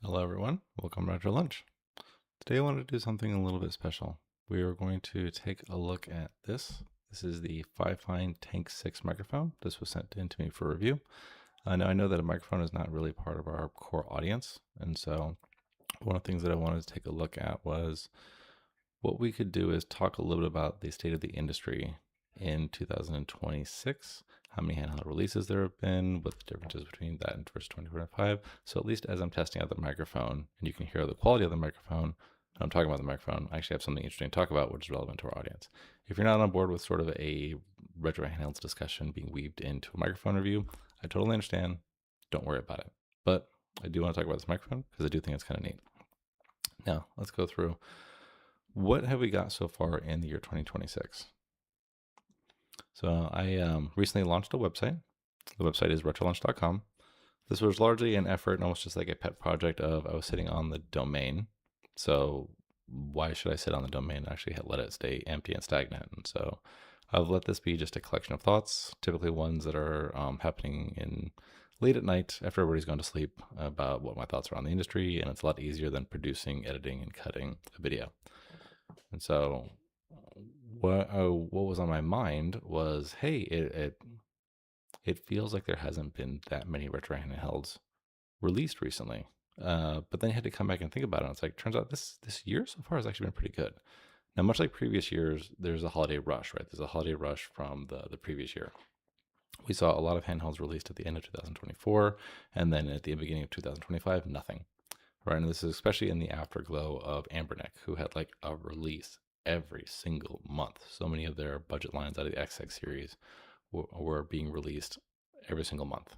Hello everyone, welcome back to lunch. Today I wanted to do something a little bit special. We are going to take a look at this. This is the Fifine Tank6 microphone. This was sent in to me for review. Now I know that a microphone is not really part of our core audience, and so one of the things that I wanted to take a look at was what we could do is talk a little bit about the state of the industry in 2026, how many handheld releases there have been, what the differences between that and versus 2025. So at least as I'm testing out the microphone and you can hear the quality of the microphone, I'm talking about the microphone, I actually have something interesting to talk about which is relevant to our audience. If you're not on board with sort of a retro handhelds discussion being weaved into a microphone review, I totally understand. Don't worry about it. But I do want to talk about this microphone because I do think it's kind of neat. Now, let's go through what have we got so far in the year 2026. So I recently launched a website. The website is retrolaunch.com. This was largely an effort and almost just like a pet project of I was sitting on the domain. So why should I sit on the domain? Actually let it stay empty and stagnant. And so I've let this be just a collection of thoughts, typically ones that are happening in late at night after everybody's gone to sleep, about what my thoughts are on the industry. And it's a lot easier than producing, editing, and cutting a video. And so what was on my mind was, hey, it feels like there hasn't been that many retro handhelds released recently. But then you had to come back and think about it. And it's like, turns out this year so far has actually been pretty good. Now, much like previous years, there's a holiday rush, right? There's a holiday rush from the previous year. We saw a lot of handhelds released at the end of 2024, and then at the beginning of 2025, nothing. Right, and this is especially in the afterglow of Ambernick, who had like a release every single month. So many of their budget lines out of the XX series were being released every single month.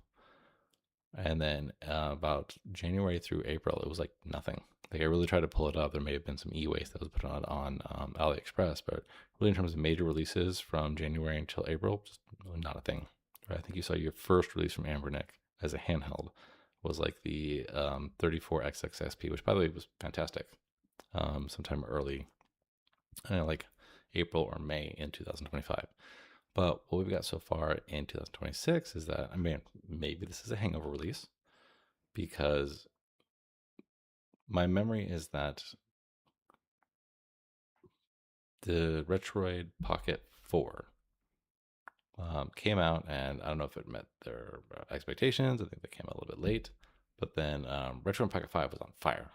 And then about January through April, it was like nothing. Like I really tried to pull it up. There may have been some e-waste that was put on AliExpress, but really in terms of major releases from January until April, just not a thing. Right? I think you saw your first release from Ambernick as a handheld was like the 34XXSP, which by the way was fantastic. Sometime early, like April or May in 2025. But what we've got so far in 2026 is that, I mean, maybe this is a hangover release because my memory is that the Retroid Pocket 4 came out, and I don't know if it met their expectations. I think they came out a little bit late, but then Retroid Pocket 5 was on fire,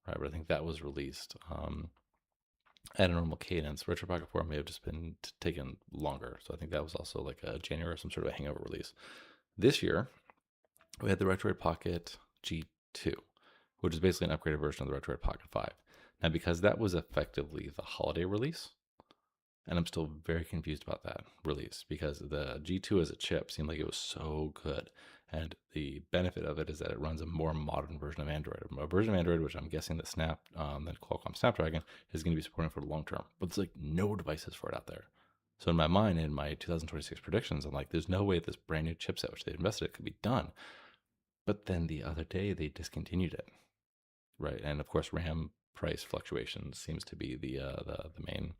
right? But I think that was released at a normal cadence. Retro Pocket 4 may have just been taken longer. So I think that was also like a January or some sort of a hangover release. This year, we had the Retroid Pocket G2, which is basically an upgraded version of the Retroid Pocket 5. Now, because that was effectively the holiday release, and I'm still very confused about that release because the G2 as a chip seemed like it was so good. And the benefit of it is that it runs a more modern version of Android, a version of Android which I'm guessing that that Qualcomm Snapdragon is going to be supporting for the long term. But there's like no devices for it out there. So in my mind, in my 2026 predictions, I'm like, there's no way this brand new chipset which they invested in could be done. But then the other day they discontinued it, right? And of course, RAM price fluctuations seems to be the main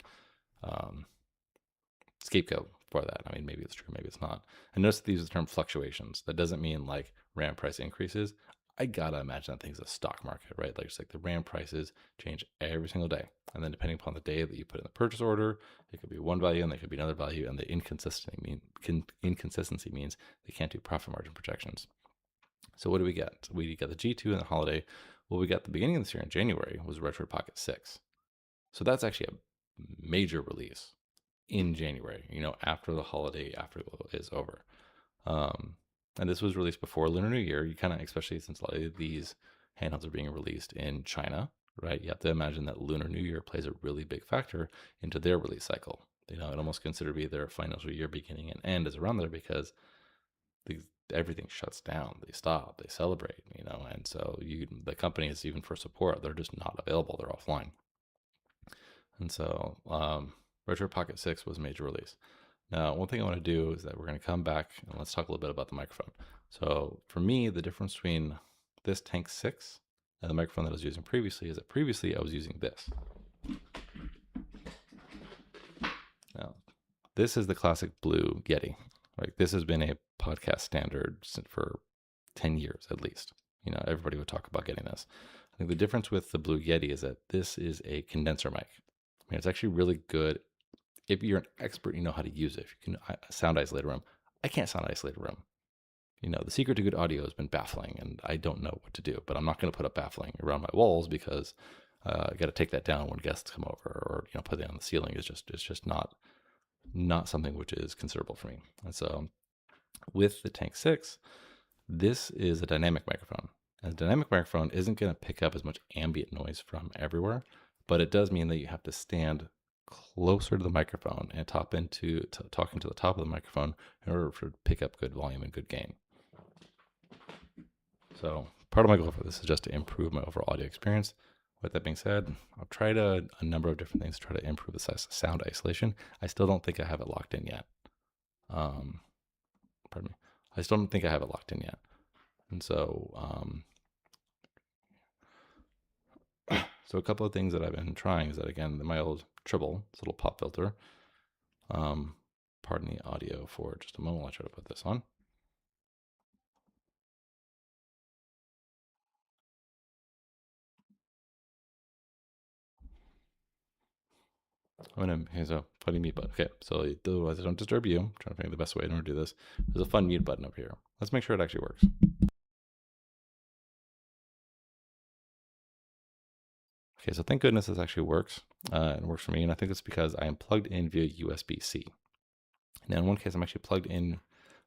scapegoat for that. I mean, maybe it's true, maybe it's not. And notice that these are the term fluctuations. That doesn't mean like RAM price increases. I gotta imagine that thing's a stock market, right? Like it's like the RAM prices change every single day. And then depending upon the day that you put in the purchase order, it could be one value and there could be another value. And the inconsistency means they can't do profit margin projections. So what do we get? We got the G2 in the holiday. What we got the beginning of this year in January was Retro Pocket 6. So that's actually a major release in January, after the holiday afterglow is over. And this was released before Lunar New Year. You kind of, especially since a lot of these handhelds are being released in China, right? You have to imagine that Lunar New Year plays a really big factor into their release cycle. It almost considered to be their financial year beginning and end is around there because everything shuts down. They stop, they celebrate, and so the companies, even for support, they're just not available. They're offline. And so Retro Pocket 6 was a major release. Now, one thing I want to do is that we're going to come back and let's talk a little bit about the microphone. So for me, the difference between this Tank6 and the microphone that I was using previously is that previously I was using this. Now, this is the classic blue Yeti. Right? This has been a podcast standard for 10 years at least. everybody would talk about getting this. I think the difference with the Blue Yeti is that this is a condenser mic. It's actually really good if you're an expert, you know how to use it. If you can sound isolate a room. I can't sound isolate a room. The secret to good audio has been baffling, and I don't know what to do. But I'm not going to put up baffling around my walls because I got to take that down when guests come over, or put it on the ceiling. It's just not something which is considerable for me. And so with the Tank 6, this is a dynamic microphone. And a dynamic microphone isn't going to pick up as much ambient noise from everywhere, but it does mean that you have to stand closer to the microphone and talking to the top of the microphone in order to pick up good volume and good gain. So part of my goal for this is just to improve my overall audio experience. With that being said, I've tried a number of different things to try to improve the sound isolation. I still don't think I have it locked in yet. Pardon me. I still don't think I have it locked in yet. And so, so a couple of things that I've been trying is that, again, my old Tribble, this little pop filter. Pardon the audio for just a moment. I'll try to put this on. Here's a funny mute button. Okay, so otherwise I don't disturb you. I'm trying to find the best way to do this. There's a fun mute button up here. Let's make sure it actually works. Okay, so thank goodness this actually works. It works for me, and I think it's because I am plugged in via USB-C. Now, in one case, I'm actually plugged in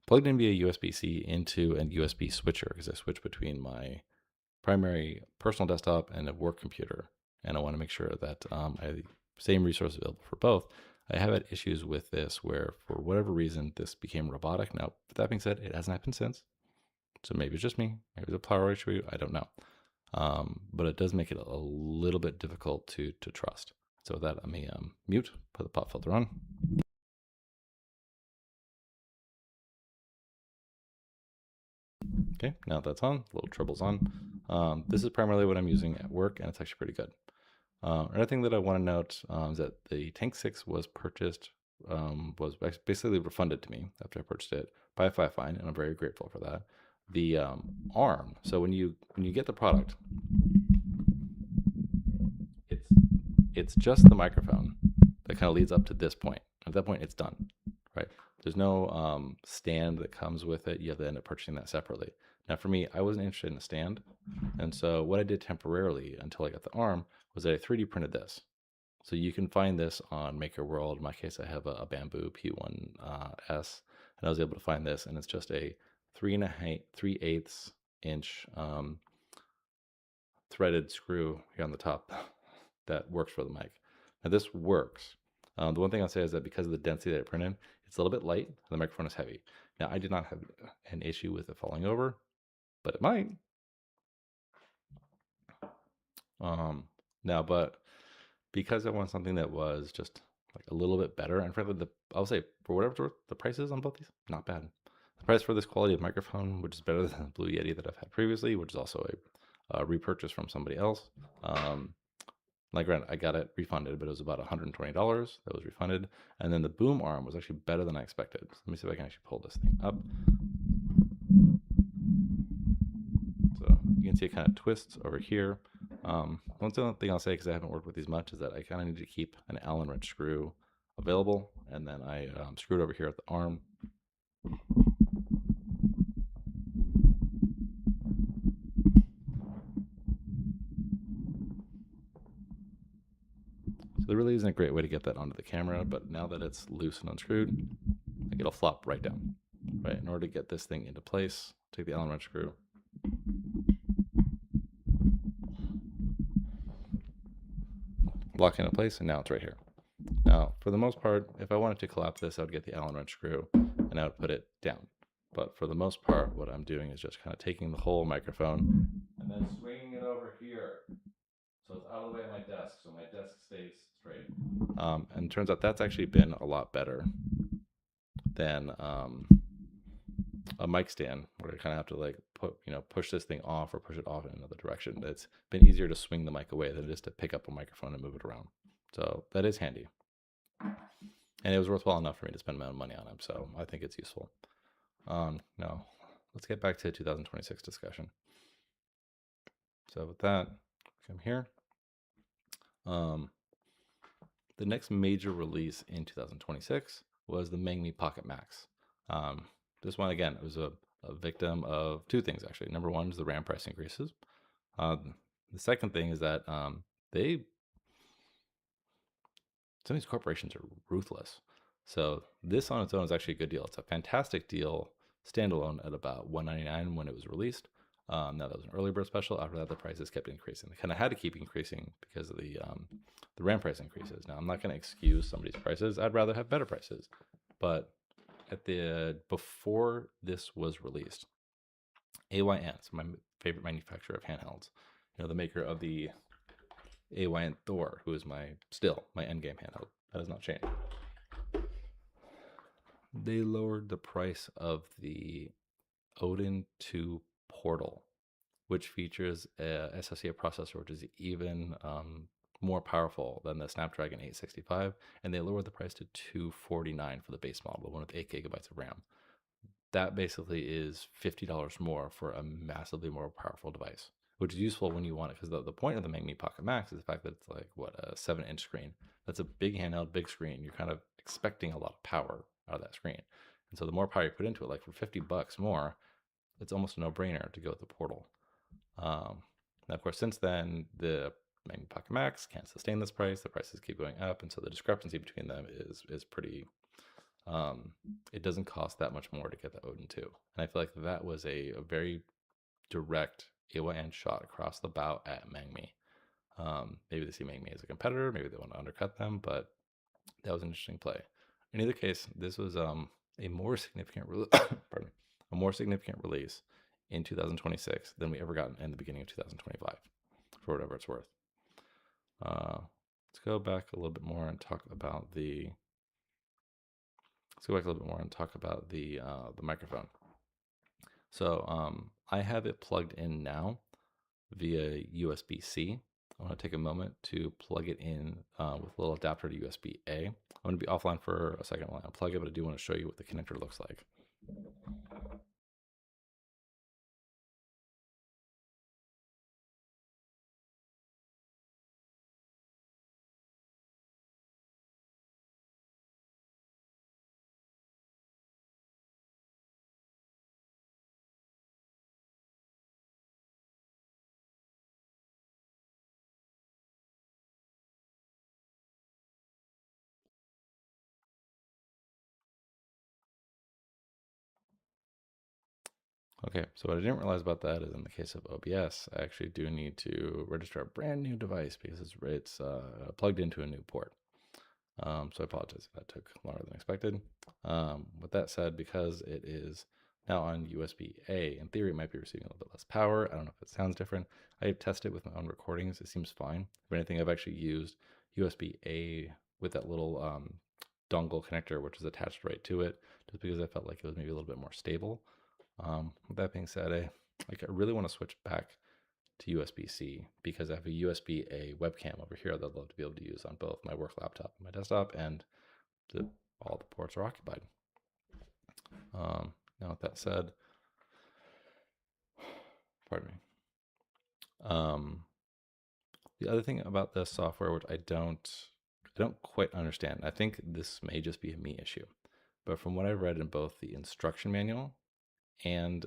via USB-C into a USB switcher because I switch between my primary personal desktop and a work computer, and I want to make sure that I have the same resources available for both. I have had issues with this where, for whatever reason, this became robotic. Now, with that being said, it hasn't happened since, so maybe it's just me. Maybe it's a power issue. I don't know. But it does make it a little bit difficult to trust. So with that, let me mute, put the pop filter on. Okay, now that's on, little Tribble's on. This is primarily what I'm using at work, and it's actually pretty good. Another thing that I want to note is that the Tank 6 was purchased, was basically refunded to me after I purchased it by Fifine, and I'm very grateful for that. The arm, so when you get the product, it's just the microphone that kind of leads up to this point. At that point, it's done, right? There's no stand that comes with it. You have to end up purchasing that separately. Now, for me, I wasn't interested in a stand. And so what I did temporarily until I got the arm was that I 3D printed this. So you can find this on Maker World. In my case, I have a Bamboo P1S, and I was able to find this, and it's just a 3/8 inch threaded screw here on the top that works for the mic. Now this works. The one thing I'll say is that because of the density that I printed, it's a little bit light, and the microphone is heavy. Now I did not have an issue with it falling over, but it might. But because I want something that was just like a little bit better, and frankly, I'll say for whatever it's worth, the prices on both these, not bad. The price for this quality of microphone, which is better than the Blue Yeti that I've had previously, which is also a repurchase from somebody else. Like, granted, I got it refunded, but it was about $120 that was refunded. And then the boom arm was actually better than I expected. So let me see if I can actually pull this thing up. So you can see it kind of twists over here. One thing I'll say, because I haven't worked with these much, is that I kind of need to keep an Allen wrench screw available. And then I screwed over here at the arm. So there really isn't a great way to get that onto the camera, but now that it's loose and unscrewed, like, it'll flop right down. Right, in order to get this thing into place, take the Allen wrench screw, lock it into place, and now it's right here. Now, for the most part, if I wanted to collapse this, I would get the Allen wrench screw and I would put it down. But for the most part, what I'm doing is just kind of taking the whole microphone and then swinging it over here. So it's out of the way of my desk, so my desk stays straight. And it turns out that's actually been a lot better than a mic stand, where you kind of have to like push this thing off or push it off in another direction. It's been easier to swing the mic away than it is to pick up a microphone and move it around. So that is handy. And it was worthwhile enough for me to spend my own money on it, so I think it's useful. Now, let's get back to 2026 discussion. So with that, come here. The next major release in 2026 was the Mangmi Pocket Max. This one, again, was a victim of two things, actually. Number one is the RAM price increases. The second thing is that some of these corporations are ruthless. So this on its own is actually a good deal. It's a fantastic deal standalone at about $199 when it was released. Now that was an early bird special. After that, the prices kept increasing. They kind of had to keep increasing because of the RAM price increases. Now I'm not going to excuse somebody's prices. I'd rather have better prices. But before this was released, AYN, so my favorite manufacturer of handhelds, the maker of the AYN Thor, who is my endgame handheld. That has not changed. They lowered the price of the Odin 2 Portal, which features a associated processor which is even more powerful than the Snapdragon 865, and they lowered the price to $249 for the base model, the one with 8 gigabytes of RAM. That basically is $50 more for a massively more powerful device, which is useful when you want it, because the point of the Mangmi Pocket Max is the fact that it's like, a 7-inch screen. That's a big handheld, big screen. You're kind of expecting a lot of power out of that screen. And so the more power you put into it, like for $50 more, it's almost a no-brainer to go with the Portal. Now, of course, since then, the Mangmi Pocket Max can't sustain this price. The prices keep going up, and so the discrepancy between them is pretty... it doesn't cost that much more to get the Odin 2. And I feel like that was a very direct AYN shot across the bow at Mangmi. Maybe they see Mangmi as a competitor, maybe they want to undercut them, but that was an interesting play. In either case, this was a more significant a more significant release in 2026 than we ever got in the beginning of 2025, for whatever it's worth. Let's go back a little bit more and talk about the microphone. So I have it plugged in now via USB-C. I want to take a moment to plug it in with a little adapter to USB-A. I'm going to be offline for a second while I unplug it, but I do want to show you what the connector looks like. Okay, so what I didn't realize about that is in the case of OBS, I actually do need to register a brand new device because it's plugged into a new port. So I apologize if that took longer than expected. With that said, because it is now on USB-A, in theory, it might be receiving a little bit less power. I don't know if it sounds different. I have tested with my own recordings. It seems fine. If anything, I've actually used USB-A with that little dongle connector, which is attached right to it, just because I felt like it was maybe a little bit more stable. With that being said, I really want to switch back to USB-C because I have a USB-A webcam over here that I'd love to be able to use on both my work laptop and my desktop, and all the ports are occupied. Now with that said, pardon me. The other thing about this software, which I don't quite understand, I think this may just be a me issue, but from what I read in both the instruction manual and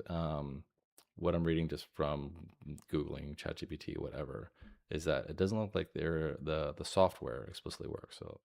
what I'm reading just from Googling, ChatGPT, whatever, is that it doesn't look like the software explicitly works. So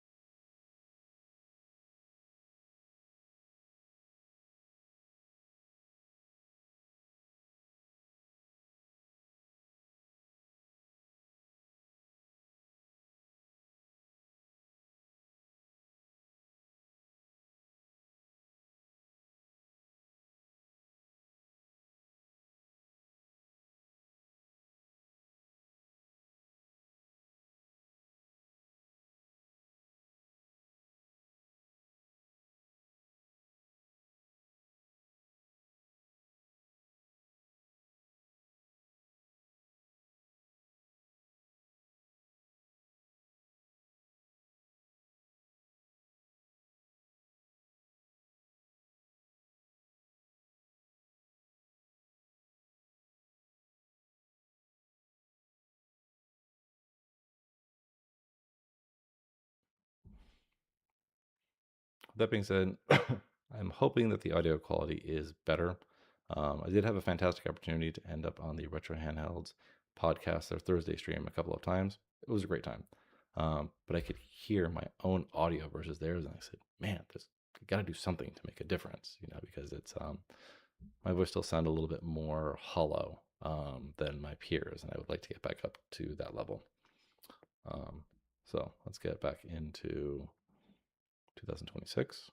That being said, I'm hoping that the audio quality is better. I did have a fantastic opportunity to end up on the Retro Handhelds podcast, their Thursday stream, a couple of times. It was a great time. But I could hear my own audio versus theirs, and I said, man, just got to do something to make a difference, because it's my voice still sounded a little bit more hollow than my peers, and I would like to get back up to that level. So let's get back into 2026.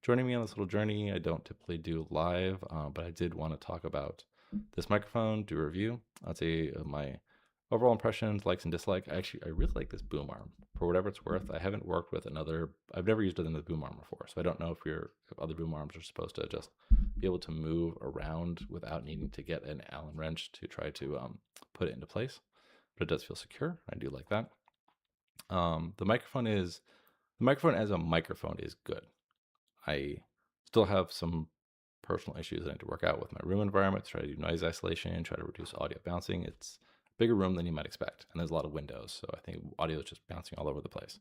Joining me on this little journey, I don't typically do live, but I did want to talk about this microphone, do a review. I'd say my overall impressions, likes and dislikes. I really like this boom arm. For whatever it's worth, I haven't worked with I've never used it in the boom arm before, so I don't know if other boom arms are supposed to just be able to move around without needing to get an Allen wrench to try to put it into place. but it does feel secure. I do like that. The microphone as a microphone is good. I still have some personal issues I need to work out with my room environment, try to do noise isolation, try to reduce audio bouncing. It's a bigger room than you might expect, and there's a lot of windows, so I think audio is just bouncing all over the place.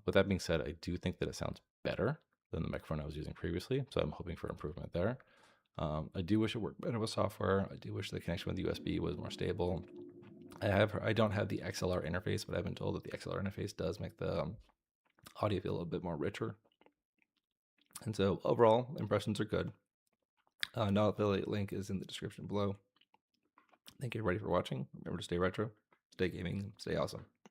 With that being said, I do think that it sounds better than the microphone I was using previously, so I'm hoping for improvement there. I do wish it worked better with software. I do wish the connection with USB was more stable. I don't have the XLR interface, but I've been told that the XLR interface does make the audio feel a little bit more richer. And so overall, impressions are good. No affiliate link is in the description below. Thank you everybody for watching. Remember to stay retro, stay gaming, stay awesome.